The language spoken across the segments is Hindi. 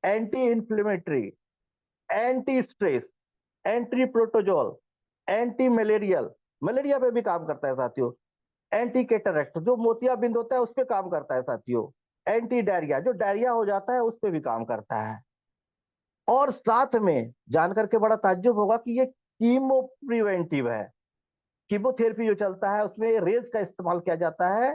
Anti inflammatory, anti stress, anti protozoal, anti malarial, malaria पे भी काम करता है साथियों। एंटी कैटरेक्ट, जो मोतियाबिंद होता है उस पे काम करता है साथियों। एंटी डायरिया, जो डायरिया हो जाता है उस पे भी काम करता है। और साथ में जानकर के बड़ा ताज्जुब होगा कि ये कीमो प्रिवेंटिव है। कीमोथेरेपी जो चलता है उसमें रेज का इस्तेमाल किया जाता है,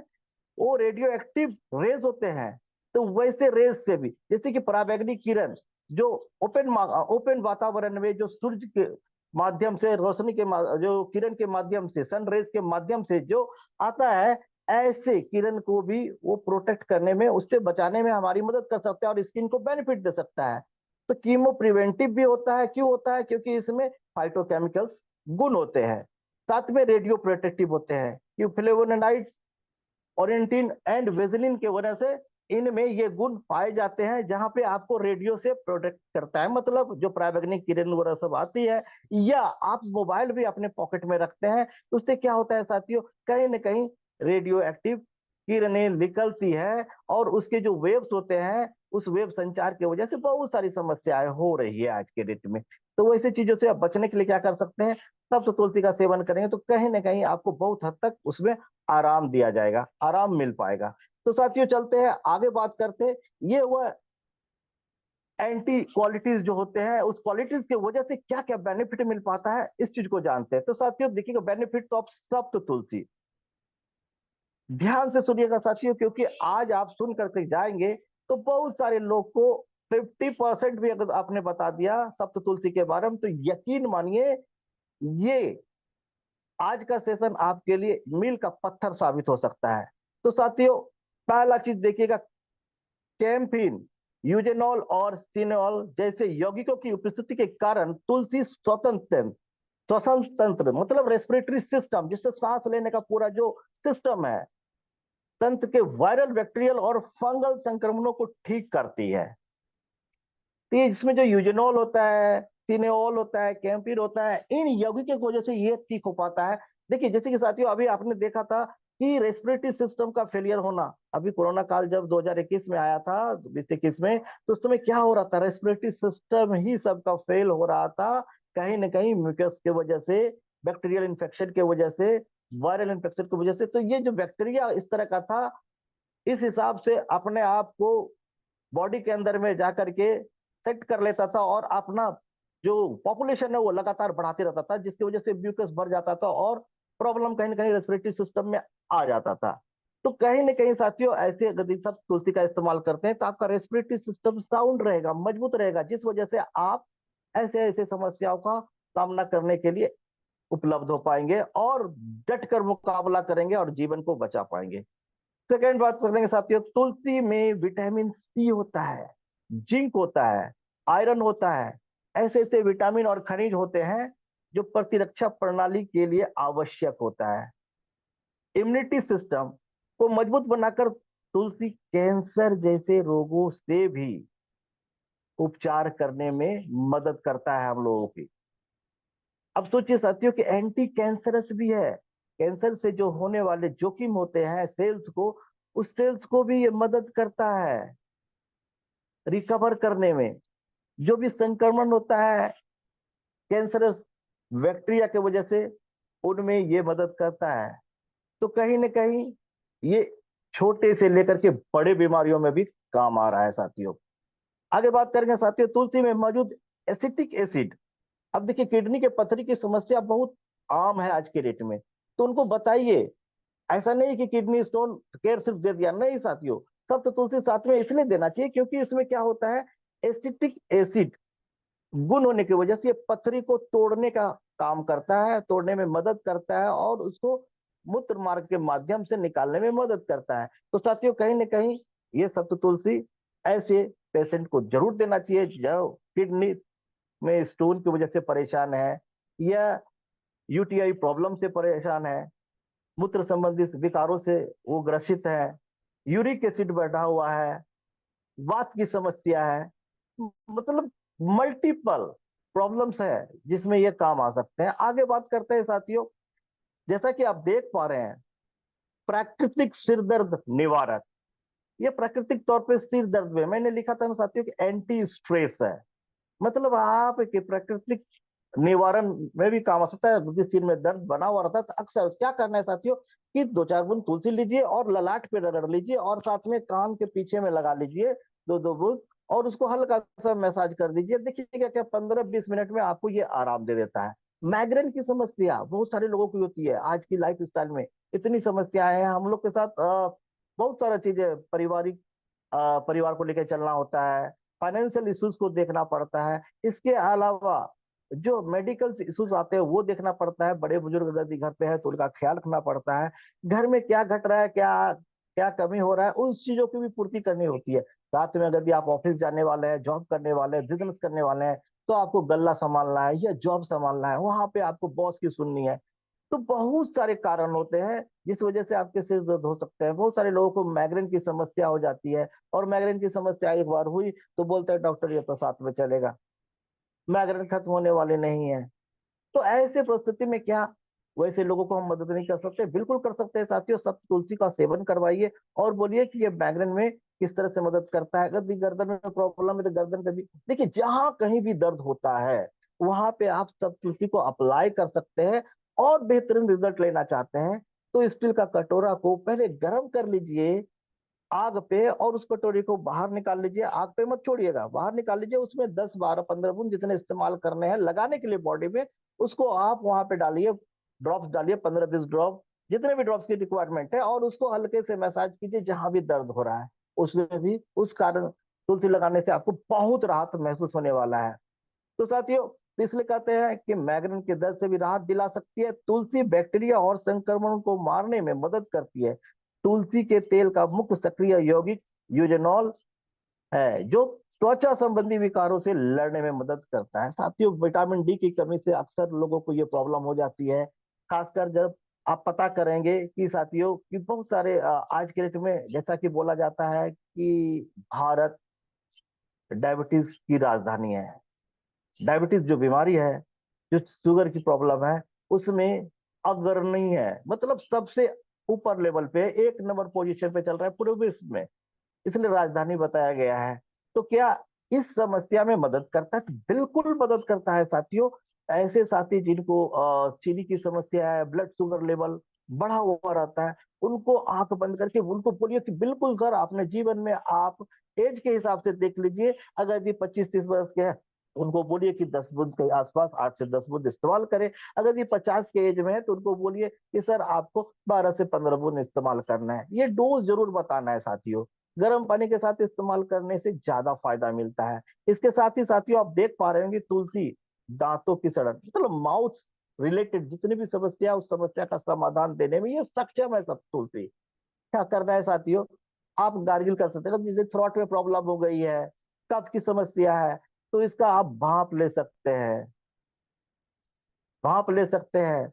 वो रेडियो एक्टिव रेज होते हैं। तो वैसे रेज से भी, जैसे कि पराबैंगनी किरण जो ओपन वातावरण में जो सूर्य के माध्यम से रोशनी के जो किरण के माध्यम से, सन रेज के माध्यम से जो आता है, ऐसे किरण को भी वो प्रोटेक्ट करने में, उससे बचाने में हमारी मदद कर सकता है और स्किन को बेनिफिट दे सकता है। तो कीमो प्रिवेंटिव भी होता है। क्यों होता है? क्योंकि इसमें फाइटोकेमिकल्स गुण होते हैं। साथ में रेडियो प्रोटेक्टिव होते हैं कि फ्लेवोनोइड्स, ओरेंटिन एंड वेजिलिन के वजह से इनमें ये गुण पाए जाते हैं, जहां पे आपको रेडियो से प्रोटेक्ट करता है। मतलब जो पराबैंगनिक किरण वगैरह सब आती है, या आप मोबाइल भी अपने पॉकेट में रखते हैं, तो उससे क्या होता है साथियों, कहीं ना कहीं रेडियो एक्टिव किरणें निकलती है और उसके जो वेव्स होते हैं, उस वेव संचार की वजह से बहुत सारी समस्याएं हो रही है आज के डेट में। तो वैसे चीजों से आप बचने के लिए क्या कर सकते हैं? सब तो तुलसी का सेवन करेंगे तो कहीं ना कहीं आपको बहुत हद तक उसमें आराम दिया जाएगा, आराम मिल पाएगा। तो साथियों चलते हैं आगे, बात करते हैं ये वह एंटी क्वालिटीज जो होते हैं, उस क्वालिटीज की वजह से क्या क्या बेनिफिट मिल पाता है, इस चीज को जानते हैं। तो साथियों देखिएगा, बेनिफिट ऑफ सप्त तुलसी, ध्यान से सुनिएगा साथियों, क्योंकि आज आप सुन करके जाएंगे तो बहुत सारे लोग को 50% भी अगर आपने बता दिया सप्त तुलसी के बारे में, तो यकीन मानिए ये आज का सेशन आपके लिए मील का पत्थर साबित हो सकता है। तो साथियों पहला चीज देखिएगा, कैम्फिन, यूजेनॉल और सिनोल जैसे यौगिकों की उपस्थिति के कारण तुलसी स्वतंत्र श्वसन तंत्र, मतलब रेस्पिरेटरी सिस्टम, जिससे सांस लेने का पूरा जो सिस्टम है, तंत्र के वायरल, बैक्टीरियल और फंगल संक्रमणों को ठीक करती है। तो इसमें जो यूजेनॉल होता है, सिनेओल होता है, कैंपिन होता है, इन यौगिकों की वजह से ये ठीक हो पाता है। देखिए जैसे कि साथियों अभी आपने देखा था कि रेस्पिरेटरी सिस्टम का फेलियर होना, अभी कोरोना काल जब 2021 में आया था, 2021 में, तो उस समय क्या हो रहा था, रेस्पिरेटरी सिस्टम ही सबका फेल हो रहा था, कहीं ना कहीं म्यूकस के वजह से, बैक्टीरियल इन्फेक्शन के वजह से, वायरल इन्फेक्शन की वजह से। तो ये जो बैक्टीरिया इस तरह का था, इस हिसाब से अपने आप को बॉडी के अंदर में जाकर के सेट कर लेता था और अपना जो पॉपुलेशन है वो लगातार बढ़ाते रहता था, जिसकी वजह से म्यूकस भर जाता था और प्रॉब्लम कहीं ना कहीं रेस्पिरेटरी सिस्टम में आ जाता था। तो कहीं ना कहीं साथियों ऐसे यदि सब तुलसी का इस्तेमाल करते हैं तो आपका रेस्पिरेटरी सिस्टम साउंड रहेगा, मजबूत रहेगा, जिस वजह से आप ऐसे ऐसे समस्याओं का सामना करने के लिए उपलब्ध हो पाएंगे और डट कर मुकाबला करेंगे और जीवन को बचा पाएंगे। सेकेंड बात करेंगे साथियों, तुलसी में विटामिन सी होता है, जिंक होता है, आयरन होता है, ऐसे ऐसे विटामिन और खनिज होते हैं जो प्रतिरक्षा प्रणाली के लिए आवश्यक होता है। इम्यूनिटी सिस्टम को मजबूत बनाकर तुलसी कैंसर जैसे रोगों से भी उपचार करने में मदद करता है हम लोगों की। अब सोचिए साथियों कि एंटी कैंसरस भी है, कैंसर से जो होने वाले जोखिम होते हैं सेल्स को, उस सेल्स को भी ये मदद करता है रिकवर करने में। जो भी संक्रमण होता है कैंसरस बैक्टीरिया के वजह से, उनमें ये मदद करता है। तो कहीं ना कहीं ये छोटे से लेकर के बड़े बीमारियों में भी काम आ रहा है साथियों। आगे बात करेंगे साथियों, तुलसी में मौजूद एसिटिक एसिड। अब देखिए किडनी के पथरी की समस्या बहुत आम है आज के डेट में, तो उनको बताइए, ऐसा नहीं कि किडनी स्टोन केयर सिर्फ दे दिया, नहीं साथियों, सब तो तुलसी साथ में इसलिए देना चाहिए क्योंकि इसमें क्या होता है, एसिटिक एसिड गुण होने की वजह से ये पथरी को तोड़ने का काम करता है, तोड़ने में मदद करता है और उसको मूत्र मार्ग के माध्यम से निकालने में मदद करता है। तो साथियों कहीं ना कहीं ये सप्त तुलसी ऐसे पेशेंट को जरूर देना चाहिए जो किडनी में स्टोन की वजह से परेशान है, या यूटीआई प्रॉब्लम से परेशान है, मूत्र संबंधित विकारों से वो ग्रसित है, यूरिक एसिड बढ़ा हुआ है, वात की समस्या है, मतलब मल्टीपल प्रॉब्लम्स है जिसमें ये काम आ सकते हैं। आगे बात करते हैं साथियों, जैसा कि आप देख पा रहे हैं, प्राकृतिक सिर दर्द निवारक, ये प्राकृतिक तौर पे सिर दर्द में, मैंने लिखा था ना साथियों कि एंटी स्ट्रेस है। मतलब आप के प्राकृतिक निवारण में भी काम आ सकता है। यदि सिर में दर्द बना हुआ रहता है तो अक्सर क्या करना है साथियों कि 2-4 बूंद तुलसी लीजिए और ललाट पे रगड़ लीजिए और साथ में कान के पीछे में लगा लीजिए 2-2 बूंद, और उसको हल्का सा मैसाज कर दीजिए। देखिए क्या क्या 15-20 मिनट में आपको ये आराम दे देता है। माइग्रेन की समस्या बहुत सारे लोगों की होती है आज की लाइफ स्टाइल में। इतनी समस्याएं हैं हम लोग के साथ, बहुत सारा चीजें पारिवारिक, परिवार को लेकर चलना होता है, फाइनेंशियल इश्यूज को देखना पड़ता है। इसके अलावा जो मेडिकल इश्यूज आते हैं वो देखना पड़ता है। बड़े बुजुर्ग यदि घर पे है तो उनका ख्याल रखना पड़ता है। घर में क्या घट रहा है, क्या क्या कमी हो रहा है, उस चीजों की भी पूर्ति करनी होती है। साथ में यदि आप ऑफिस जाने वाले हैं, जॉब करने वाले हैं, बिजनेस करने वाले हैं, तो आपको गल्ला संभालना है या जॉब संभालना है, वहां पे आपको बॉस की सुननी है। तो बहुत सारे कारण होते हैं जिस वजह से आपके सिर दर्द हो सकते हैं। बहुत सारे लोगों को माइग्रेन की समस्या हो जाती है, और माइग्रेन की समस्या एक बार हुई तो बोलते हैं डॉक्टर ये तो साथ में चलेगा, माइग्रेन खत्म होने वाले नहीं है। तो ऐसे परिस्थिति में क्या वैसे लोगों को हम मदद नहीं कर सकते? बिल्कुल कर सकते हैं साथियों। सब तुलसी का सेवन करवाइए और बोलिए कि ये माइग्रेन में किस तरह से मदद करता है। अगर भी गर्दन में प्रॉब्लम है तो गर्दन पे भी देखिए, जहां कहीं भी दर्द होता है वहां पे आप सब तुलसी को अप्लाई कर सकते हैं। और बेहतरीन रिजल्ट लेना चाहते हैं तो स्टील का कटोरा को पहले गर्म कर लीजिए आग पे, और उस कटोरी को बाहर निकाल लीजिए। आग पे मत छोड़िएगा, बाहर निकाल लीजिए। उसमें 10-12-15 बूंद जितने इस्तेमाल करने हैं लगाने के लिए बॉडी में, उसको आप वहां पे डालिए। ड्रॉप्स डालिए, 15-20 ड्रॉप, जितने भी ड्रॉप्स की रिक्वायरमेंट है, और उसको हल्के से मैसाज कीजिए जहां भी दर्द हो रहा है। उसमें भी उस कारण तुलसी लगाने से आपको बहुत राहत महसूस होने वाला है। तो साथियों, इसलिए कहते हैं कि माइग्रेन के दर्द से भी राहत दिला सकती है। तुलसी बैक्टीरिया और संक्रमण को मारने में मदद करती है। तुलसी के तेल का मुख्य सक्रिय यौगिक यूजेनॉल है, जो त्वचा संबंधी विकारों से लड़ने में मदद करता है। साथियों, विटामिन डी की कमी से अक्सर लोगों को ये प्रॉब्लम हो जाती है। खासकर जब आप पता करेंगे कि साथियों कि बहुत सारे आज के डेट में जैसा कि बोला जाता है कि भारत डायबिटीज की राजधानी है। डायबिटीज जो बीमारी है, जो शुगर की प्रॉब्लम है, उसमें अग्रणी है। मतलब सबसे ऊपर लेवल पे, 1 नंबर पोजीशन पे चल रहा है पूरे विश्व में, इसलिए राजधानी बताया गया है। तो क्या इस समस्या में मदद करता है? तो बिल्कुल मदद करता है साथियों। ऐसे साथी जिनको चीनी की समस्या है, ब्लड शुगर लेवल बढ़ा हुआ रहता है, उनको आंख बंद करके उनको बोलिए कि बिल्कुल सर, आपने जीवन में आप एज के हिसाब से देख लीजिए, अगर यदि 25-30 वर्ष के हैं उनको बोलिए कि 10 बूंद के आसपास 8 से 10 बूंद इस्तेमाल करें। अगर ये 50 के एज में है तो उनको बोलिए कि सर आपको 12 से 15 बूंद इस्तेमाल करना है। ये डोज जरूर बताना है साथियों। गर्म पानी के साथ इस्तेमाल करने से ज्यादा फायदा मिलता है। इसके साथ ही साथियों, आप देख पा रहे होंगे तुलसी दांतों की सड़न, मतलब माउथ रिलेटेड जितनी भी समस्या, उस समस्या का समाधान देने में ये सक्षम है सब तुलसी। क्या करना है साथियों, आप गार्गिल कर सकते हैं। जैसे थ्रोट में प्रॉब्लम हो गई है, कफ की समस्या है, तो इसका आप भाप ले सकते हैं। भाप ले सकते हैं।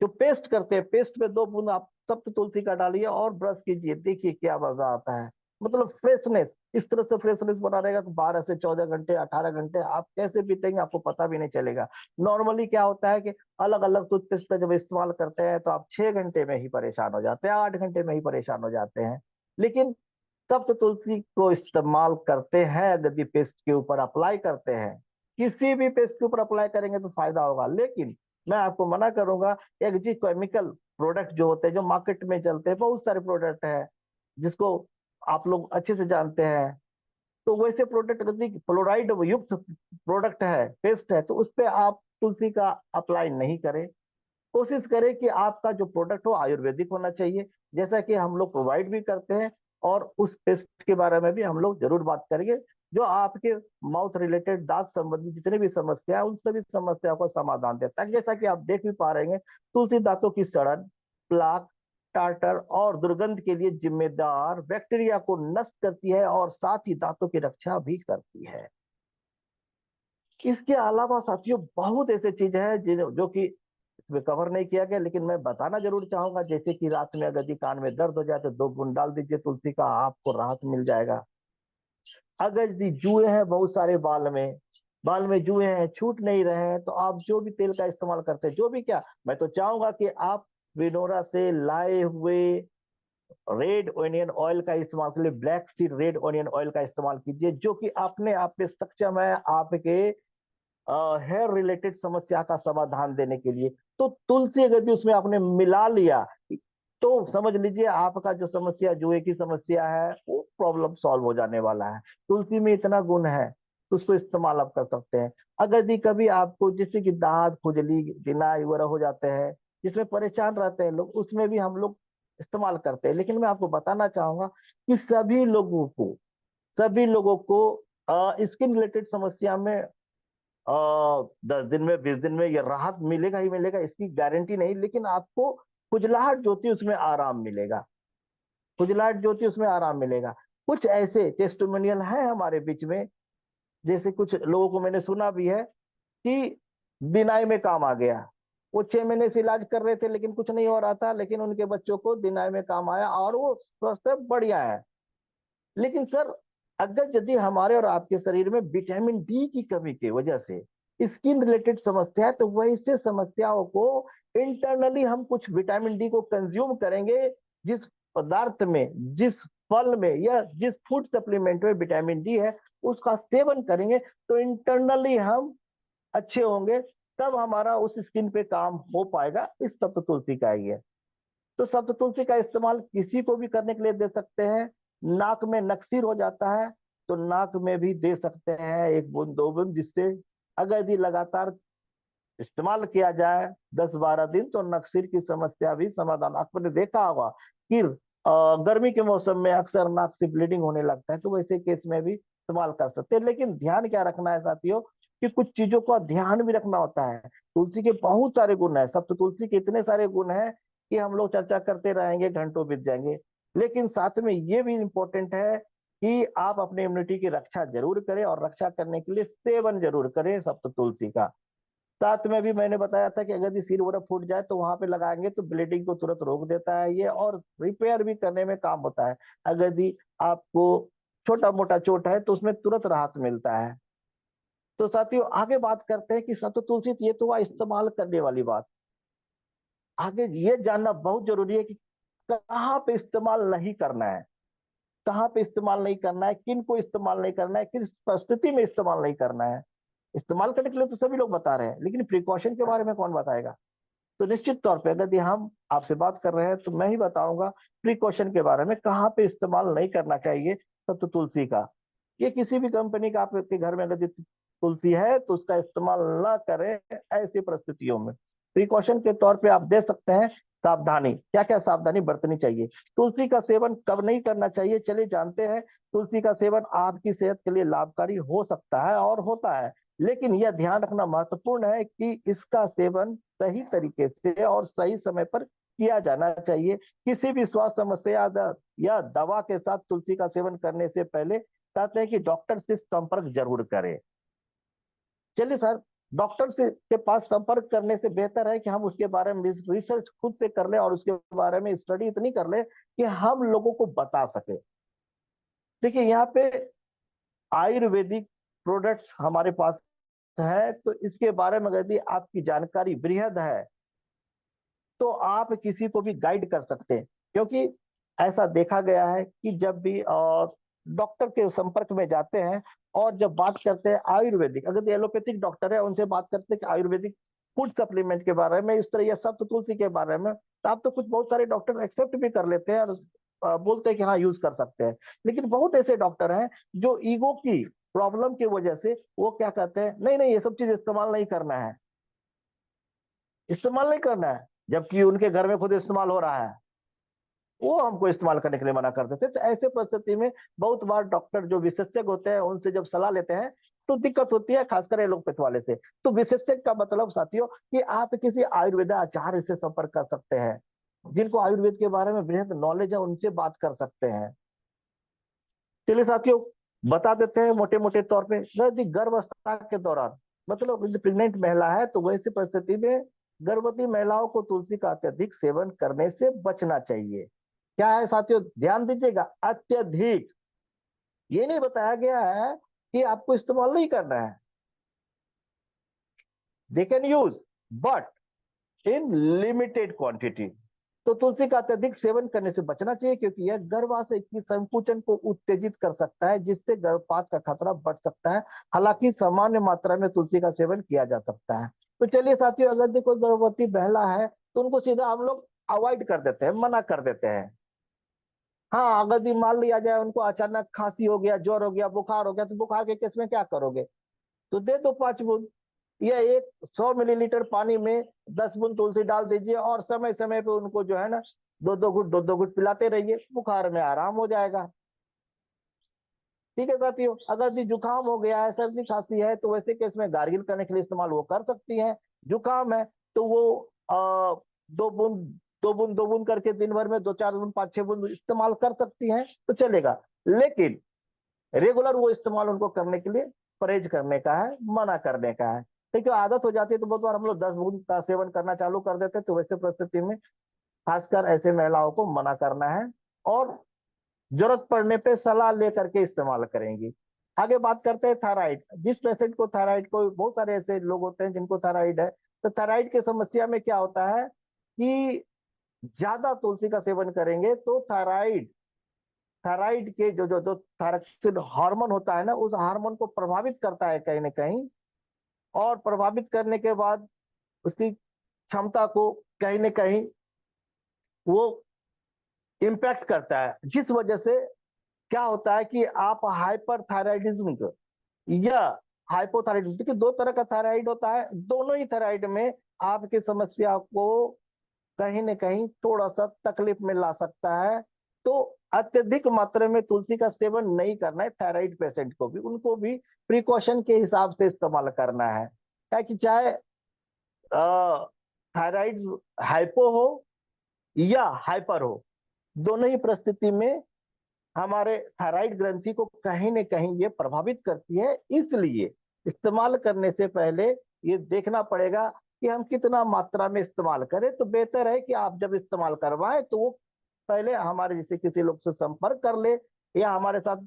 जो पेस्ट करते हैं, पेस्ट में 2 बूंद आप सप्त तुलसी का डालिए और ब्रश कीजिए, देखिए क्या मजा आता है। मतलब फ्रेशनेस, इस तरह से फ्रेशनेस बना रहेगा कि 12 से 14 घंटे, 18 घंटे आप कैसे बीतेंगे आपको पता भी नहीं चलेगा। नॉर्मली क्या होता है कि अलग अलग टूथपेस्ट का जब इस्तेमाल करते हैं तो आप 6 घंटे में ही परेशान हो जाते हैं, 8 घंटे में ही परेशान हो जाते हैं। लेकिन सप्त तुलसी को इस्तेमाल करते हैं, यदि पेस्ट के ऊपर अप्लाई करते हैं, किसी भी पेस्ट के ऊपर अप्लाई करेंगे तो फायदा होगा। लेकिन मैं आपको मना करूंगा, एक जी केमिकल प्रोडक्ट जो होते हैं, जो मार्केट में चलते हैं, बहुत सारे प्रोडक्ट है जिसको आप लोग अच्छे से जानते हैं। तो वैसे प्रोडक्ट यदि फ्लोराइड युक्त प्रोडक्ट है, पेस्ट है, तो उस पे आप तुलसी का अप्लाई नहीं करें। कोशिश करें कि आपका जो प्रोडक्ट हो आयुर्वेदिक होना चाहिए, जैसा कि हम लोग प्रोवाइड भी करते हैं। और उस पेस्ट के बारे में भी हम लोग जरूर बात करेंगे, जो आपके माउथ रिलेटेड दांत संबंधी जितने भी समस्या है उन सभी समस्याओं का समाधान देता है। जैसा कि आप देख भी पा रहे हैं, तुलसी दांतों की सड़न, प्लाक, टार्टर और दुर्गंध के लिए जिम्मेदार बैक्टीरिया को नष्ट करती है और साथ ही दांतों की रक्षा भी करती है। इसके अलावा साथियों बहुत ऐसे चीज है जो कि इसमें कवर नहीं किया गया, लेकिन मैं बताना जरूर चाहूंगा। जैसे कि रात में अगर यदि कान में दर्द हो जाए तो 2 बूंद डाल दीजिए तुलसी का, आपको राहत मिल जाएगा। अगर यदि जुए हैं बहुत सारे बाल में, बाल में जुए हैं, छूट नहीं रहे हैं, तो आप जो भी तेल का इस्तेमाल करते हैं, जो भी क्या, मैं तो चाहूंगा कि आप विनोरा से लाए हुए रेड ओनियन ऑयल का इस्तेमाल कीजिए, black seed red onion oil का इस्तेमाल कीजिए, जो कि अपने आप में सक्षम है आपके हेयर रिलेटेड समस्या का समाधान देने के लिए। तो तुलसी अगर उसमें आपने मिला लिया तो समझ लीजिए आपका जो समस्या, जुए की समस्या है, वो प्रॉब्लम सॉल्व हो जाने वाला है। तुलसी में इतना गुण है तो उसको इस्तेमाल आप कर सकते हैं। अगर यदि कभी आपको जैसे कि दांत खुजली बिनाई वगैरह हो जाते हैं, जिसमें परेशान रहते हैं लोग, उसमें भी हम लोग इस्तेमाल करते हैं। लेकिन मैं आपको बताना चाहूंगा कि सभी लोगों को स्किन रिलेटेड समस्या में 10 दिन में 20 दिन में ये राहत मिलेगा ही मिलेगा, इसकी गारंटी नहीं, लेकिन आपको खुजलाहट जो होती है उसमें आराम मिलेगा। खुजलाहट जो होती है उसमें आराम मिलेगा। कुछ ऐसे टेस्टिमोनियल है हमारे बीच में, जैसे कुछ लोगों को मैंने सुना भी है कि दिनाई में काम आ गया। वो 6 महीने से इलाज कर रहे थे लेकिन कुछ नहीं हो रहा था, लेकिन उनके बच्चों को दिनाई में काम आया और वो स्वस्थ है, बढ़िया है। लेकिन सर, अगर यदि हमारे और आपके शरीर में विटामिन डी की कमी की वजह से स्किन रिलेटेड समस्या है, तो वैसे समस्याओं को इंटरनली हम कुछ विटामिन डी को कंज्यूम करेंगे, जिस पदार्थ में, जिस फल में या जिस फूड सप्लीमेंट में विटामिन डी है, उसका सेवन करेंगे, तो इंटरनली हम अच्छे होंगे। तब हमारा उस स्किन पे काम हो पाएगा। इस सप्त तुलसी का ही है। तो सप्त तुलसी का इस्तेमाल किसी को भी करने के लिए दे सकते हैं। नाक में नक्सीर हो जाता है तो नाक में भी दे सकते हैं 1 बूंद 2 बूंद, जिससे अगर यदि लगातार इस्तेमाल किया जाए 10-12 दिन, तो नक्सीर की समस्या भी समाधान। आपने देखा होगा कि गर्मी के मौसम में अक्सर नाक से ब्लीडिंग होने लगता है, तो वैसे केस में भी इस्तेमाल कर सकते हैं। लेकिन ध्यान क्या रखना है साथियों, कि कुछ चीजों का ध्यान भी रखना होता है। तुलसी के बहुत सारे गुण है, सप्त तुलसी के इतने सारे गुण हैं कि हम लोग चर्चा करते रहेंगे, घंटों बीत जाएंगे। लेकिन साथ में ये भी इंपॉर्टेंट है कि आप अपने इम्यूनिटी की रक्षा जरूर करें, और रक्षा करने के लिए सेवन जरूर करें सप्त तुलसी का। साथ में भी मैंने बताया था कि अगर ये सिर वगैरह फूट जाए तो वहां पे लगाएंगे तो ब्लीडिंग को तुरंत रोक देता है ये, और रिपेयर भी करने में काम होता है। अगर यदि आपको छोटा मोटा चोट है तो उसमें तुरंत राहत मिलता है। तो साथियों, आगे बात करते हैं कि सत्व तुलसी, ये तो हुआ इस्तेमाल करने वाली बात। आगे ये जानना बहुत जरूरी है कि कहाँ पे इस्तेमाल नहीं करना है, कहाँ पे इस्तेमाल नहीं करना है, किन को इस्तेमाल नहीं करना है, किस परिस्थिति में इस्तेमाल नहीं करना है। इस्तेमाल करने के लिए तो सभी लोग बता रहे हैं, लेकिन प्रिकॉशन के बारे में कौन बताएगा? तो निश्चित तौर पे यदि हम आपसे बात कर रहे हैं तो मैं ही बताऊंगा प्रिकॉशन के बारे में, कहाँ पे इस्तेमाल नहीं करना चाहिए सत्तू तुलसी का। ये किसी भी कंपनी का आपके घर में अगर तुलसी है तो उसका इस्तेमाल ना करें ऐसी परिस्थितियों में। प्रिकॉशन के तौर पे आप दे सकते हैं सावधानी। क्या क्या सावधानी बरतनी चाहिए? तुलसी का सेवन कब नहीं करना चाहिए, चलिए जानते हैं। तुलसी का सेवन आपकी सेहत के लिए लाभकारी हो सकता है और होता है, लेकिन यह ध्यान रखना महत्वपूर्ण है कि इसका सेवन सही तरीके से और सही समय पर किया जाना चाहिए। किसी भी स्वास्थ्य समस्या या दवा के साथ तुलसी का सेवन करने से पहले कहते हैं कि डॉक्टर से संपर्क जरूर करें। चलिए सर, डॉक्टर से के पास संपर्क करने से बेहतर है कि हम उसके बारे में रिसर्च खुद से कर लें और उसके बारे में स्टडी इतनी कर लें कि हम लोगों को बता सके। देखिए, यहाँ पे आयुर्वेदिक प्रोडक्ट्स हमारे पास है, तो इसके बारे में यदि आपकी जानकारी बृहद है तो आप किसी को भी गाइड कर सकते हैं। क्योंकि ऐसा देखा गया है कि जब भी डॉक्टर के संपर्क में जाते हैं और जब बात करते हैं आयुर्वेदिक, अगर एलोपैथिक डॉक्टर है उनसे बात करते हैं कि आयुर्वेदिक फूड सप्लीमेंट के बारे में, इस तरह या सप्त तुलसी के बारे में, तो आप तो कुछ बहुत सारे डॉक्टर एक्सेप्ट भी कर लेते हैं और बोलते हैं कि हाँ यूज कर सकते हैं। लेकिन बहुत ऐसे डॉक्टर हैं जो ईगो की प्रॉब्लम की वजह से वो क्या कहते हैं, नहीं नहीं ये सब चीज इस्तेमाल नहीं करना है, इस्तेमाल नहीं करना है, जबकि उनके घर में खुद इस्तेमाल हो रहा है, वो हमको इस्तेमाल करने के लिए मना कर देते हैं। तो ऐसे परिस्थिति में बहुत बार डॉक्टर जो विशेषज्ञ होते हैं उनसे जब सलाह लेते हैं तो दिक्कत होती है, खासकर एलोपैथ वाले से। तो विशेषज्ञ का मतलब साथियों कि आप किसी आयुर्वेद आचार्य से संपर्क कर सकते हैं, जिनको आयुर्वेद के बारे में बृहद नॉलेज है, उनसे बात कर सकते हैं। चलिए साथियों, बता देते हैं मोटे मोटे तौर पे, यदि गर्भावस्था के दौरान, मतलब प्रेग्नेंट महिला है, तो वैसी परिस्थिति में गर्भवती महिलाओं को तुलसी का अत्यधिक सेवन करने से बचना चाहिए। क्या है साथियों, ध्यान दीजिएगा, अत्यधिक। ये नहीं बताया गया है कि आपको इस्तेमाल नहीं करना है, they can use but in limited quantity. तो तुलसी का अत्यधिक सेवन करने से बचना चाहिए, क्योंकि यह गर्भाशय की संकुचन को उत्तेजित कर सकता है, जिससे गर्भपात का खतरा बढ़ सकता है। हालांकि सामान्य मात्रा में तुलसी का सेवन किया जा सकता है। तो चलिए साथियों, अगर देखो गर्भवती महिला है तो उनको सीधा हम लोग अवॉइड कर देते हैं, मना कर देते हैं। हाँ, अगर मान लिया जाए उनको अचानक खांसी हो गया, ज्वर हो गया, बुखार हो गया, तो बुखार के केस में क्या करोगे? तो दे दो 5 बूंद, या एक 100 मिलीलीटर पानी में 10 बूंद तुलसी डाल दीजिए, और समय समय पे उनको जो है ना 2-2 घुट पिलाते रहिए, बुखार में आराम हो जाएगा। ठीक है साथियों, अगर जी जुकाम हो गया है, सर्दी खांसी है, तो वैसे केस में गार्गिल करने के लिए इस्तेमाल वो कर सकती हैं। जुकाम है तो वो 2 बूंद 2 बूंद 2 बूंद करके दिन भर में 2-4 बूंद 5-6 बूंद इस्तेमाल कर सकती हैं, तो चलेगा। लेकिन रेगुलर वो इस्तेमाल उनको करने के लिए परहेज करने का है, मना करने का है। ठीक है, आदत हो जाती है तो बहुत बार हम लोग 10 बूंद का सेवन करना चालू कर देते हैं, तो वैसे परिस्थिति में खासकर ऐसे महिलाओं को मना करना है, और जरूरत पड़ने पे सलाह लेकर के इस्तेमाल करेंगी। आगे बात करते हैं थायराइड। जिस पेशेंट को थायराइड, को बहुत सारे ऐसे लोग होते हैं जिनको थायराइड है, तो थायराइड की समस्या में क्या होता है कि ज्यादा तुलसी का सेवन करेंगे तो थायराइड थायराइड के जो थायरॉक्सिन हार्मोन होता है ना, उस हार्मोन को प्रभावित करता है कहीं ना कहीं, और प्रभावित करने के बाद उसकी क्षमता को कहीं ना कहीं वो इम्पैक्ट करता है, जिस वजह से क्या होता है कि आप हाइपरथायराइडिज्म या हाइपोथायराइडिज्म, क्योंकि दो तरह का थायराइड होता है, दोनों ही थायराइड में आपकी समस्या को कहीं ना कहीं थोड़ा सा तकलीफ में ला सकता है। तो अत्यधिक मात्रा में तुलसी का सेवन नहीं करना है। थायराइड पेशेंट को भी, उनको भी प्रिकॉशन के हिसाब से इस्तेमाल करना है, ताकि चाहे थायराइड हाइपो हो या हाइपर हो, दोनों ही परिस्थिति में हमारे थायराइड ग्रंथि को कहीं ना कहीं ये प्रभावित करती है। इसलिए इस्तेमाल करने से पहले ये देखना पड़ेगा कि हम कितना मात्रा में इस्तेमाल करें। तो बेहतर है कि आप जब इस्तेमाल करवाएं तो वो पहले हमारे जैसे किसी लोग से संपर्क कर ले, या हमारे साथ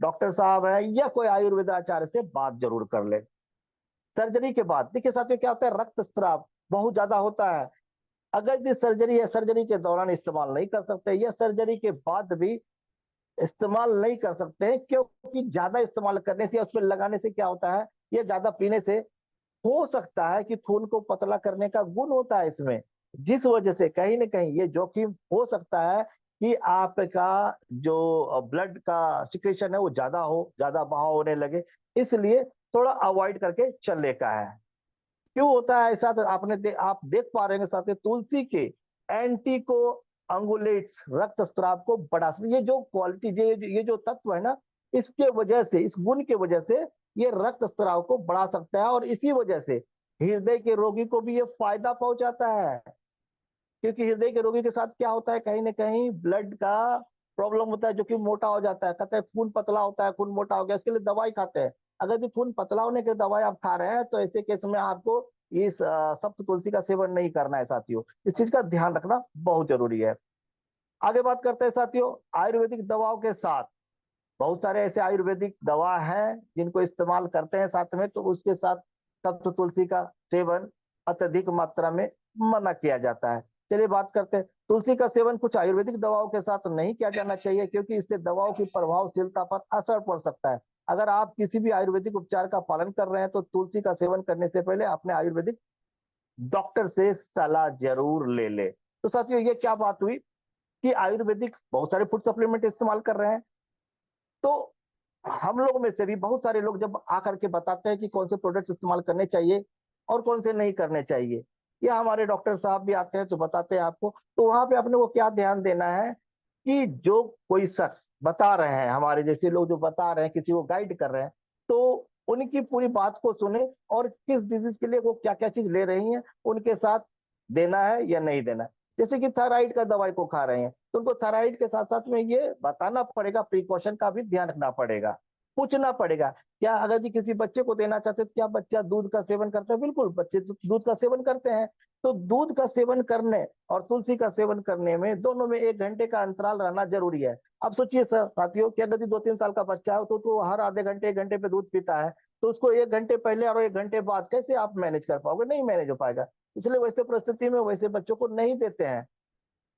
डॉक्टर साहब है या कोई आयुर्वेद आचार्य से बात जरूर कर ले। सर्जरी के बाद देखिए साथियों, क्या होता है, रक्तस्राव बहुत ज्यादा होता है। अगर ये सर्जरी है, सर्जरी के दौरान इस्तेमाल नहीं कर सकते, या सर्जरी के बाद भी इस्तेमाल नहीं कर सकते हैं, क्योंकि ज्यादा इस्तेमाल करने से या उसमें लगाने से क्या होता है, ये ज्यादा पीने से हो सकता है कि खून को पतला करने का गुण होता है इसमें, जिस वजह से कहीं ना कहीं ये जोखिम हो सकता है कि आपका जो ब्लड का सिक्रेशन है वो ज्यादा हो, ज्यादा बहाव होने लगे। इसलिए थोड़ा अवॉइड करके चलने का है। क्यों होता है ऐसा, तो आप देख पा रहे हैं साथियों, तुलसी के एंटी को अंगुलेट्स रक्तस्राव को बढ़ा सकते, ये जो क्वालिटी, ये जो तत्व है ना, इसके वजह से, इस गुण के वजह से ये रक्तस्राव को बढ़ा सकता है, और इसी वजह से हृदय के रोगी को भी ये फायदा पहुंचाता है। क्योंकि हृदय के रोगी के साथ क्या होता है, कहीं ना कहीं ब्लड का प्रॉब्लम होता है, जो कि मोटा हो जाता है, कहते हैं खून पतला होता है, खून मोटा हो गया, इसके लिए दवाई खाते हैं। अगर जो खून पतला होने की दवाई आप खा रहे हैं, तो ऐसे केस में आपको इस सप्त तुलसी का सेवन नहीं करना है साथियों। इस चीज का ध्यान रखना बहुत जरूरी है। आगे बात करते हैं साथियों, आयुर्वेदिक दवाओं के साथ बहुत सारे ऐसे आयुर्वेदिक दवा हैं जिनको इस्तेमाल करते हैं साथ में, तो उसके साथ सप्त तुलसी का सेवन अत्यधिक मात्रा में मना किया जाता है। चलिए बात करते हैं, तुलसी का सेवन कुछ आयुर्वेदिक दवाओं के साथ नहीं किया जाना चाहिए, क्योंकि इससे दवाओं की प्रभावशीलता पर असर पड़ सकता है। अगर आप किसी भी आयुर्वेदिक उपचार का पालन कर रहे हैं, तो तुलसी का सेवन करने से पहले अपने आयुर्वेदिक डॉक्टर से सलाह जरूर ले ले। तो साथियों, ये क्या बात हुई कि आयुर्वेदिक बहुत सारे फूड सप्लीमेंट इस्तेमाल कर रहे हैं, तो हम लोग में से भी बहुत सारे लोग जब आकर के बताते हैं कि कौन से प्रोडक्ट इस्तेमाल करने चाहिए और कौन से नहीं करने चाहिए, या हमारे डॉक्टर साहब भी आते हैं तो बताते हैं आपको, तो वहां पे अपने को क्या ध्यान देना है कि जो कोई शख्स बता रहे हैं, हमारे जैसे लोग जो बता रहे हैं, किसी को गाइड कर रहे हैं, तो उनकी पूरी बात को सुने, और किस डिजीज के लिए वो क्या क्या चीज ले रही हैं, उनके साथ देना है या नहीं देना है। जैसे कि थायराइड का दवाई को खा रहे हैं, तो उनको थायराइड के साथ साथ में ये बताना पड़ेगा, प्रिकॉशन का भी ध्यान रखना पड़ेगा, पूछना पड़ेगा। क्या अगर जी किसी बच्चे को देना चाहते हैं, तो क्या बच्चा दूध का सेवन करता है? बिल्कुल, बच्चे तो दूध का सेवन करते हैं। तो दूध का सेवन करने और तुलसी का सेवन करने में, दोनों में 1 घंटे का अंतराल रहना जरूरी है। अब सोचिए सर साथियों, कि अगर 2-3 साल का बच्चा हो तो हर आधे घंटे 1 घंटे पे दूध पीता है, तो उसको 1 घंटे पहले और 1 घंटे बाद कैसे आप मैनेज कर पाओगे? नहीं मैनेज हो पाएगा। इसलिए वैसे परिस्थिति में वैसे बच्चों को नहीं देते हैं।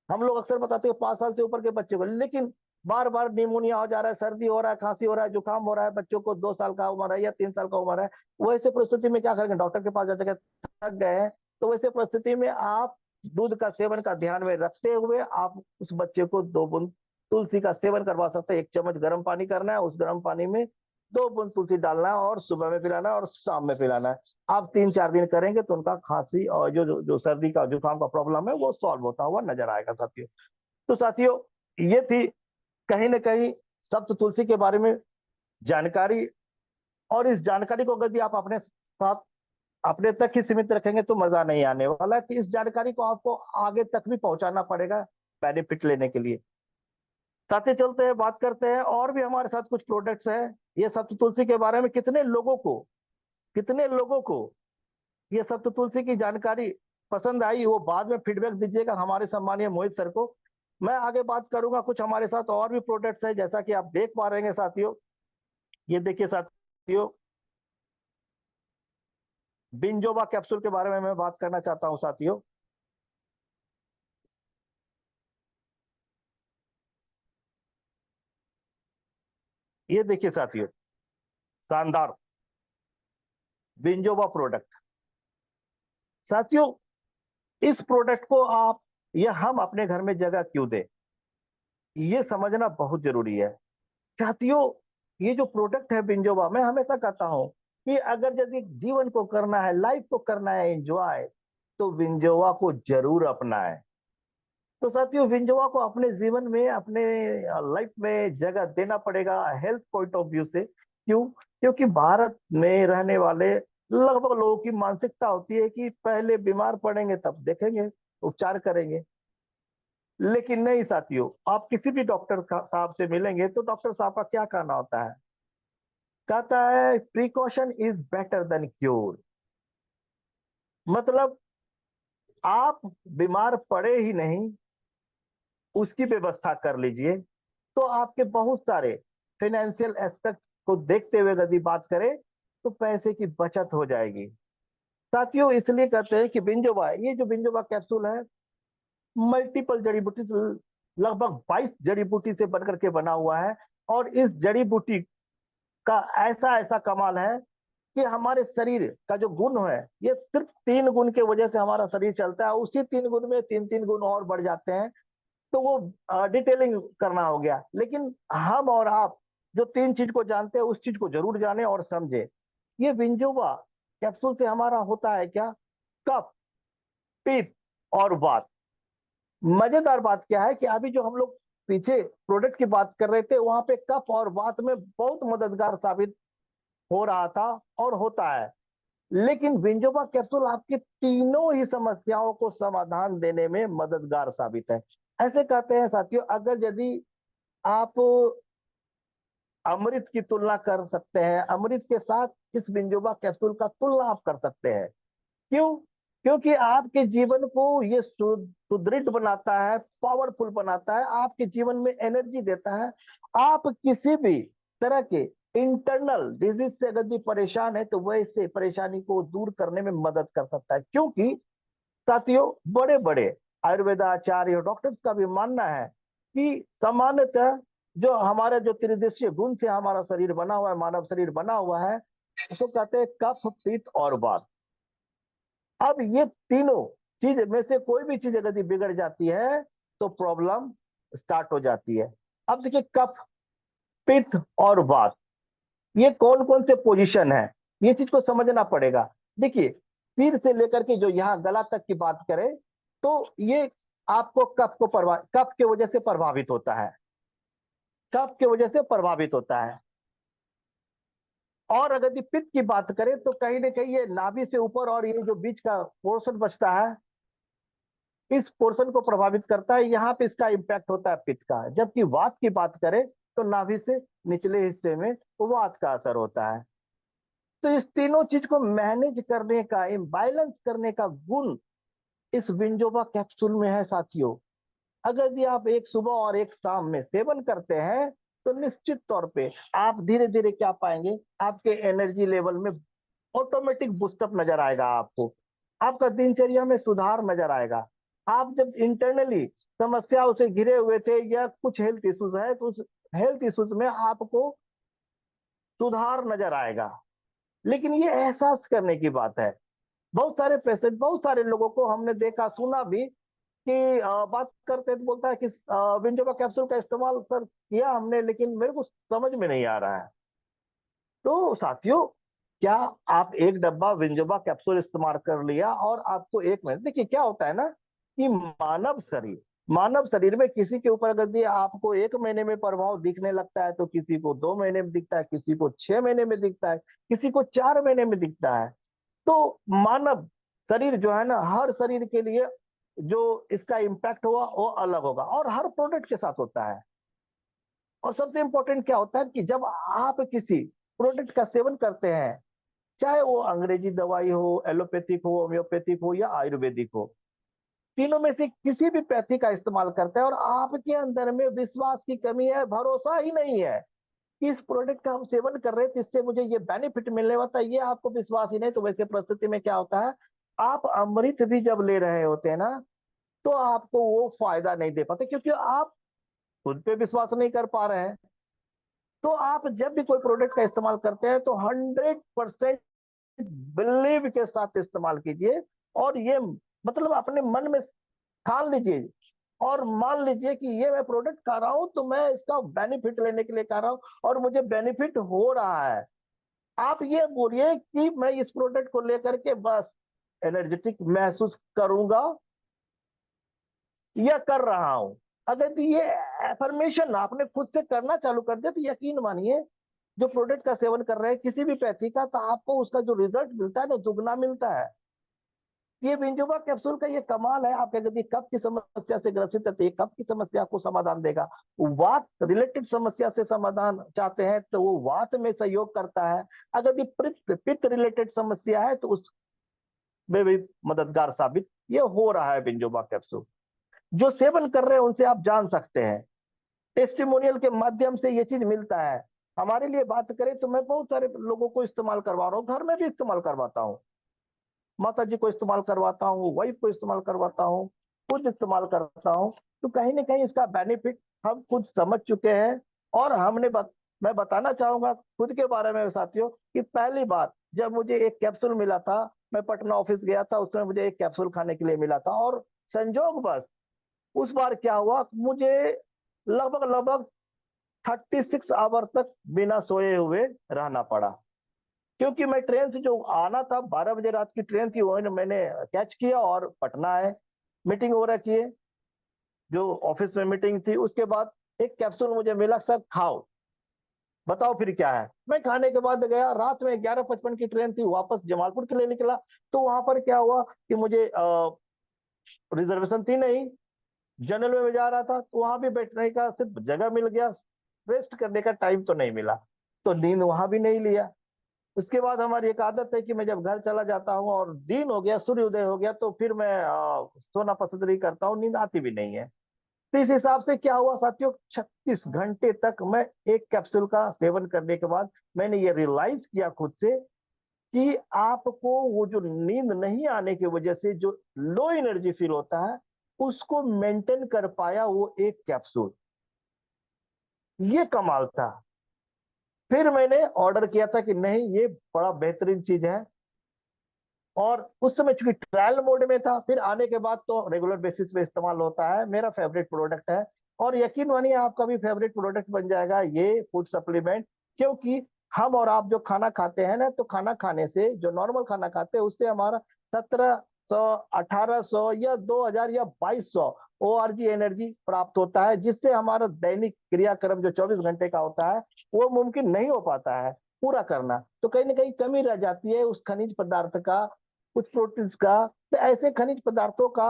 हम लोग अक्सर बताते हैं 5 साल से ऊपर के बच्चे को, लेकिन बार बार निमोनिया हो जा रहा है, सर्दी हो रहा है, खांसी हो रहा है, जुकाम हो रहा है, बच्चों को 2 साल का उम्र है या 3 साल का उम्र है, वैसे परिस्थिति में क्या करेंगे, डॉक्टर के पास जाकर थक गए हैं, तो वैसे परिस्थिति में आप दूध का सेवन का ध्यान में रखते हुए आप उस बच्चे को 2 बूंद तुलसी का सेवन करवा सकते हैं। 1 चम्मच गर्म पानी करना है, उस गर्म पानी में 2 बूंद तुलसी डालना है और सुबह में पिलाना है और शाम में पिलाना है। आप 3-4 दिन करेंगे तो उनका खांसी और जो सर्दी का जुकाम का प्रॉब्लम है वो सॉल्व होता हुआ नजर आएगा साथियों। तो साथियों, ये थी कहीं ना कहीं सप्त तुलसी के बारे में जानकारी। और इस जानकारी को यदि आप अपने साथ अपने तक ही सीमित रखेंगे तो मजा नहीं आने वाला है, कि इस जानकारी को आपको आगे तक भी पहुंचाना पड़ेगा बेनिफिट लेने के लिए। साथ ही चलते हैं, बात करते हैं, और भी हमारे साथ कुछ प्रोडक्ट्स हैं। ये सप्त तुलसी के बारे में कितने लोगों को ये सप्त तुलसी की जानकारी पसंद आई, वो बाद में फीडबैक दीजिएगा हमारे सम्मानीय मोहित सर को। मैं आगे बात करूंगा, कुछ हमारे साथ और भी प्रोडक्ट्स है, जैसा कि आप देख पा रहे हैं साथियों। ये देखिए साथियों, बिंजोवा कैप्सूल के बारे में मैं बात करना चाहता हूं साथियों। ये देखिए साथियों, शानदार बिंजोवा प्रोडक्ट। साथियों, इस प्रोडक्ट को आप या हम अपने घर में जगह क्यों दें, ये समझना बहुत जरूरी है साथियों। ये जो प्रोडक्ट है बिंजोवा, मैं हमेशा कहता हूं कि अगर यदि जीवन को करना है, लाइफ को करना है एंजॉय, तो बिंजोवा को जरूर अपनाएं। तो साथियों, विंजोवा को अपने जीवन में, अपने लाइफ में जगह देना पड़ेगा हेल्थ पॉइंट ऑफ व्यू से। क्यों? क्योंकि भारत में रहने वाले लगभग लोगों की मानसिकता होती है कि पहले बीमार पड़ेंगे तब देखेंगे, उपचार करेंगे। लेकिन नहीं साथियों, आप किसी भी डॉक्टर साहब से मिलेंगे तो डॉक्टर साहब का क्या कहना होता है? कहता है precaution is better than cure. मतलब आप बीमार पड़े ही नहीं, उसकी व्यवस्था कर लीजिए, तो आपके बहुत सारे फाइनेंशियल एस्पेक्ट को देखते हुए यदि बात करें तो पैसे की बचत हो जाएगी साथियों। इसलिए कहते हैं कि बिंजोवा, ये जो बिंजोवा कैप्सूल है, मल्टीपल जड़ी बूटी, लगभग 22 जड़ी बूटी से बनकर के बना हुआ है। और इस जड़ी बूटी का ऐसा ऐसा कमाल है कि हमारे शरीर का जो गुण है, ये सिर्फ 3 गुण के वजह से हमारा शरीर चलता है, उसी 3 गुण में 3-3 गुण और बढ़ जाते हैं। तो वो डिटेलिंग करना हो गया, लेकिन हम और आप जो 3 चीज को जानते हैं उस चीज को जरूर जाने और समझे। ये विंजोवा कैप्सूल से हमारा होता है क्या? कफ, पित्त और वात। मजेदार बात क्या है कि अभी जो हम लोग पीछे प्रोडक्ट की बात कर रहे थे, वहां पे कफ और वात में बहुत मददगार साबित हो रहा था और होता है। लेकिन विंजोवा कैप्सूल आपकी तीनों ही समस्याओं को समाधान देने में मददगार साबित है। ऐसे कहते हैं साथियों, अगर यदि आप अमृत की तुलना कर सकते हैं, अमृत के साथ इस बिंजोवा कैप्सूल का तुलना आप कर सकते हैं। क्यों? क्योंकि आपके जीवन को ये सुदृढ़ बनाता है, पावरफुल बनाता है, आपके जीवन में एनर्जी देता है। आप किसी भी तरह के इंटरनल डिजीज से अगर भी परेशान है तो वह इससे परेशानी को दूर करने में मदद कर सकता है। क्योंकि साथियों, बड़े बड़े आयुर्वेदाचार्य और डॉक्टर्स का भी मानना है कि सामान्यतः जो हमारे जो त्रिदेशीय गुण से हमारा शरीर बना हुआ है, मानव शरीर बना हुआ है, उसको कहते हैं कफ, पित्त और वात। अब ये तीनों चीज में से कोई भी चीज यदि बिगड़ जाती है तो प्रॉब्लम स्टार्ट हो जाती है। अब देखिए, कफ, पित्त और वात, ये कौन कौन से पोजीशन है, ये चीज को समझना पड़ेगा। देखिए, सिर से लेकर के जो यहाँ गला तक की बात करें तो ये आपको कफ के वजह से प्रभावित होता है, कफ के वजह से प्रभावित होता है। और अगर पित्त की बात करें तो कहीं ना कहीं ये नाभि से ऊपर और ये जो बीच का पोर्शन बचता है, इस पोर्शन को प्रभावित करता है, यहाँ पे इसका इम्पैक्ट होता है पित्त का। जबकि वात की बात करें तो नाभि से निचले हिस्से में वात का असर होता है। तो इस तीनों चीज को मैनेज करने का, इम्बैलेंस करने का गुण इस विंजोवा कैप्सूल में है साथियों। अगर यदि आप एक सुबह और एक शाम में सेवन करते हैं तो निश्चित तौर पे आप धीरे धीरे क्या पाएंगे, आपके एनर्जी लेवल में ऑटोमेटिक बूस्टअप नजर आएगा, आपको आपका दिनचर्या में सुधार नजर आएगा, आप जब इंटरनली समस्याओं से घिरे हुए थे या कुछ हेल्थ इश्यूज है तो उस हेल्थ इश्यूज में आपको सुधार नजर आएगा। लेकिन ये एहसास करने की बात है। बहुत सारे पेशेंट, बहुत सारे लोगों को हमने देखा सुना भी कि बात करते तो बोलता है कि विंजोवा कैप्सूल का इस्तेमाल सर किया हमने, लेकिन मेरे को समझ में नहीं आ रहा है। तो साथियों, क्या आप एक डब्बा विंजोवा कैप्सूल इस्तेमाल कर लिया और आपको एक महीने, देखिए क्या होता है ना कि मानव शरीर में किसी के ऊपर अगर आपको एक महीने में प्रभाव दिखने लगता है तो किसी को 2 महीने में दिखता है, किसी को 6 महीने में दिखता है, किसी को 4 महीने में दिखता है। तो मानव शरीर जो है ना, हर शरीर के लिए जो इसका इम्पैक्ट हुआ वो अलग होगा और हर प्रोडक्ट के साथ होता है। और सबसे इंपॉर्टेंट क्या होता है कि जब आप किसी प्रोडक्ट का सेवन करते हैं, चाहे वो अंग्रेजी दवाई हो, एलोपैथिक हो, होम्योपैथिक हो या आयुर्वेदिक हो, तीनों में से किसी भी पैथी का इस्तेमाल करते हैं और आपके अंदर में विश्वास की कमी है, भरोसा ही नहीं है कि इस प्रोडक्ट का हम सेवन कर रहे हैं तो इससे मुझे ये बेनिफिट मिलने वाला है, ये आपको विश्वास ही नहीं, तो वैसे परिस्थिति में क्या होता है, आप अमृत भी जब ले रहे होते हैं ना, तो आपको वो फायदा नहीं दे पाते क्योंकि आप खुद पे विश्वास नहीं कर पा रहे हैं। तो आप जब भी कोई प्रोडक्ट का इस्तेमाल करते हैं तो 100% बिलीव के साथ इस्तेमाल कीजिए और ये मतलब अपने मन में ठान लीजिए और मान लीजिए कि ये मैं प्रोडक्ट कर रहा हूं तो मैं इसका बेनिफिट लेने के लिए कर रहा हूं और मुझे बेनिफिट हो रहा है। आप ये बोलिए कि मैं इस प्रोडक्ट को लेकर के बस एनर्जेटिक महसूस करूंगा या कर रहा हूं। अगर ये एफर्मेशन आपने खुद से करना चालू कर दिया तो यकीन मानिए, जो प्रोडक्ट का सेवन कर रहे हैं किसी भी पैथी का, तो आपको उसका जो रिजल्ट मिलता है ना, दुगना मिलता है। ये विंजोवा कैप्सूल का ये कमाल है। आप यदि कफ की समस्या से ग्रसित है तो ये कफ की समस्या को समाधान देगा। वात रिलेटेड समस्या से समाधान चाहते हैं तो वो वात में सहयोग करता है। अगर ये पित्त पित्त रिलेटेड समस्या है तो उसमें भी मददगार साबित ये हो रहा है विंजोवा कैप्सूल। जो सेवन कर रहे हैं उनसे आप जान सकते हैं, टेस्टिमोनियल के माध्यम से ये चीज मिलता है। हमारे लिए बात करें तो मैं बहुत सारे लोगों को इस्तेमाल करवा रहा हूँ, घर में भी इस्तेमाल करवाता हूँ, माता जी को इस्तेमाल करवाता हूँ, वाइफ को इस्तेमाल करवाता हूँ, खुद इस्तेमाल करता हूँ। तो कहीं ना कहीं इसका बेनिफिट हम खुद समझ चुके हैं। और मैं बताना चाहूंगा खुद के बारे में साथियों कि पहली बार जब मुझे एक कैप्सूल मिला था, मैं पटना ऑफिस गया था, उसमें मुझे एक कैप्सूल खाने के लिए मिला था और संजोग बस उस बार क्या हुआ, मुझे लगभग लगभग 36 आवर तक बिना सोए हुए रहना पड़ा। क्योंकि मैं ट्रेन से जो आना था, 12 बजे रात की ट्रेन थी, वो मैंने कैच किया और पटना है, मीटिंग हो रखी है, जो ऑफिस में मीटिंग थी। उसके बाद एक कैप्सूल मुझे मिला, सर खाओ, बताओ फिर क्या है। मैं खाने के बाद गया, रात में 11:55 की ट्रेन थी, वापस जमालपुर के लिए निकला। तो वहां पर क्या हुआ कि मुझे रिजर्वेशन थी नहीं, जनरल में जा रहा था, तो वहां भी बैठने का सिर्फ जगह मिल गया, रेस्ट करने का टाइम तो नहीं मिला, तो नींद वहां भी नहीं लिया। उसके बाद हमारी एक आदत है कि मैं जब घर चला जाता हूँ और दिन हो गया, सूर्य उदय हो गया, तो फिर मैं सोना पसंद नहीं करता हूँ, नींद आती भी नहीं है। तो इस हिसाब से क्या हुआ साथियों, 36 घंटे तक मैं एक कैप्सूल का सेवन करने के बाद मैंने ये रियलाइज किया खुद से कि आपको वो जो नींद नहीं आने की वजह से जो लो एनर्जी फील होता है, उसको मेंटेन कर पाया वो एक कैप्सूल। ये कमाल था। फिर मैंने ऑर्डर किया था कि नहीं, ये बड़ा बेहतरीन चीज है। और उस समय चूंकि ट्रायल मोड में था, फिर आने के बाद तो रेगुलर बेसिस पे इस्तेमाल होता है, मेरा फेवरेट प्रोडक्ट है। और यकीन मानिए आपका भी फेवरेट प्रोडक्ट बन जाएगा ये फूड सप्लीमेंट। क्योंकि हम और आप जो खाना खाते हैं ना, तो खाना खाने से, जो नॉर्मल खाना खाते हैं उससे हमारा 1700, 1800 या 2000 या 2200 ORG एनर्जी प्राप्त होता है, जिससे हमारा दैनिक क्रियाक्रम जो 24 घंटे का होता है वो मुमकिन नहीं हो पाता है पूरा करना। तो कहीं ना कहीं कमी रह जाती है उस खनिज पदार्थ का, कुछ प्रोटीन्स का। तो ऐसे खनिज पदार्थों का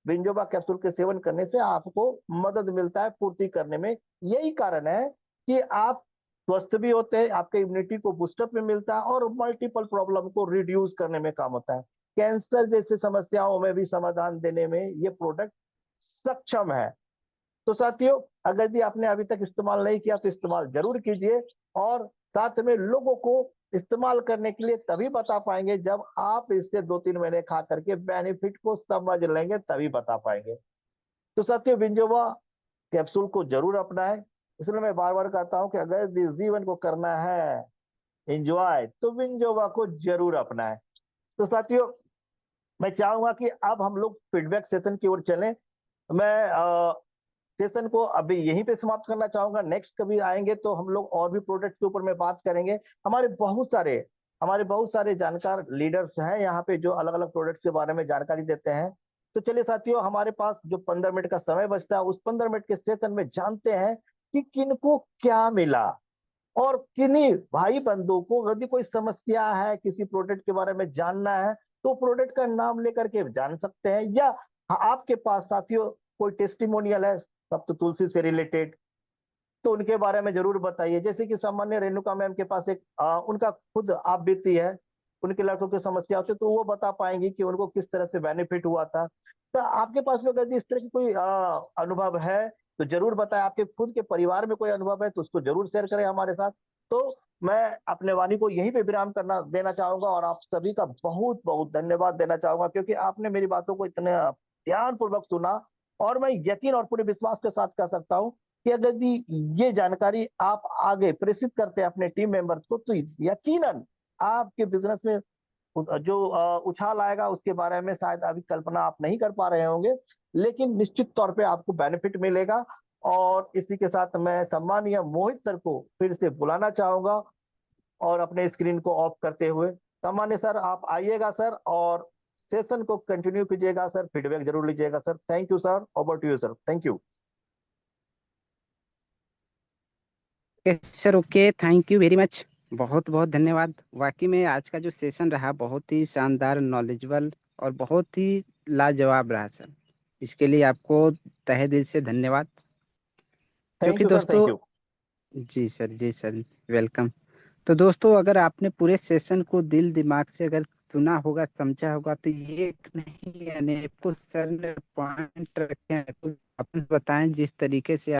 विंजोबा कैप्सूल के सेवन करने से आपको मदद मिलता है पूर्ति करने में। यही कारण है कि आप स्वस्थ भी होते हैं, आपके इम्यूनिटी को बूस्टअप में मिलता है और मल्टीपल प्रॉब्लम को रिड्यूस करने में काम होता है। कैंसर जैसे समस्याओं में भी समाधान देने में ये प्रोडक्ट सक्षम है। तो साथियों, अगर यदि आपने अभी तक इस्तेमाल नहीं किया तो इस्तेमाल जरूर कीजिए और साथ में लोगों को इस्तेमाल करने के लिए तभी बता पाएंगे जब आप इससे 2-3 महीने खा करके बेनिफिट को समझ लेंगे, तभी बता पाएंगे। तो साथियों, विंजोवा कैप्सूल को जरूर अपनाएं। इसलिए मैं बार बार कहता हूं कि अगर इस जीवन को करना है एंजॉय, तो विंजोवा को जरूर अपनाएं। तो साथियों, मैं चाहूंगा कि अब हम लोग फीडबैक सेशन की ओर चलें। मैं सेशन को अभी यहीं पे समाप्त करना चाहूंगा। नेक्स्ट कभी आएंगे तो हम लोग और भी प्रोडक्ट के ऊपर में बात करेंगे। हमारे बहुत सारे जानकार लीडर्स हैं यहाँ पे जो अलग अलग प्रोडक्ट्स के बारे में जानकारी देते हैं। तो चलिए साथियों, हमारे पास जो 15 मिनट का समय बचता है, उस 15 मिनट के सेशन में जानते हैं कि किनको क्या मिला, और किन्हीं भाई बंधु को यदि कोई समस्या है, किसी प्रोडक्ट के बारे में जानना है, तो प्रोडक्ट का नाम लेकर के जान सकते हैं। या आपके पास साथियों कोई टेस्टिमोनियल है सप्त तुलसी से रिलेटेड, तो उनके बारे में जरूर बताइए। जैसे कि सामान्य रेणुका मैम के पास एक उनका खुद आप बीती है, उनके लड़कों की समस्या होती है, तो वो बता पाएंगी कि उनको किस तरह से बेनिफिट हुआ था। तो आपके पास में यदि इस तरह की कोई अनुभव है तो जरूर बताएं। आपके खुद के परिवार में कोई अनुभव है तो उसको जरूर शेयर करें हमारे साथ। तो मैं अपने वाणी को यहीं पे विराम करना देना चाहूंगा, और आप सभी का बहुत बहुत धन्यवाद देना चाहूंगा, क्योंकि आपने मेरी बातों को इतने ध्यान पूर्वक सुना। और मैं यकीन और पूरे विश्वास के साथ कह सकता हूँ कि यदि ये जानकारी आप आगे प्रेषित करते हैं अपने टीम मेंबर्स को, तो यकीनन आपके बिजनेस में जो उछाल आएगा उसके बारे में शायद अभी कल्पना आप नहीं कर पा रहे होंगे, लेकिन निश्चित तौर पे आपको बेनिफिट मिलेगा। और इसी के साथ मैं सम्मानीय मोहित सर को फिर से बुलाना चाहूंगा, और अपने स्क्रीन को ऑफ करते हुए, सामान्य सर आप आइएगा सर, और सेशन को कंटिन्यू कीजिएगा सर, फीडबैक जरूर लीजिएगा sir. Thank you sir, over to you sir, thank you. Sir okay, thank you very much. बहुत बहुत धन्यवाद। वाकई में आज का जो सेशन रहा बहुत ही शानदार, नॉलेजेबल और बहुत ही लाजवाब रहा सर। इसके लिए आपको तहे दिल से धन्यवाद। थैंक क्योंकि यू सर, दोस्तों, थैंक यू। जी सर, जी सर, वेलकम। तो दोस्तों, अगर आपने पूरे सेशन को दिल दिमाग से अगर सुना होगा, समझा होगा, तो ये नहीं यानी कुछ सर ने पॉइंट रखे हैं, कुछ अपन बताएं जिस तरीके से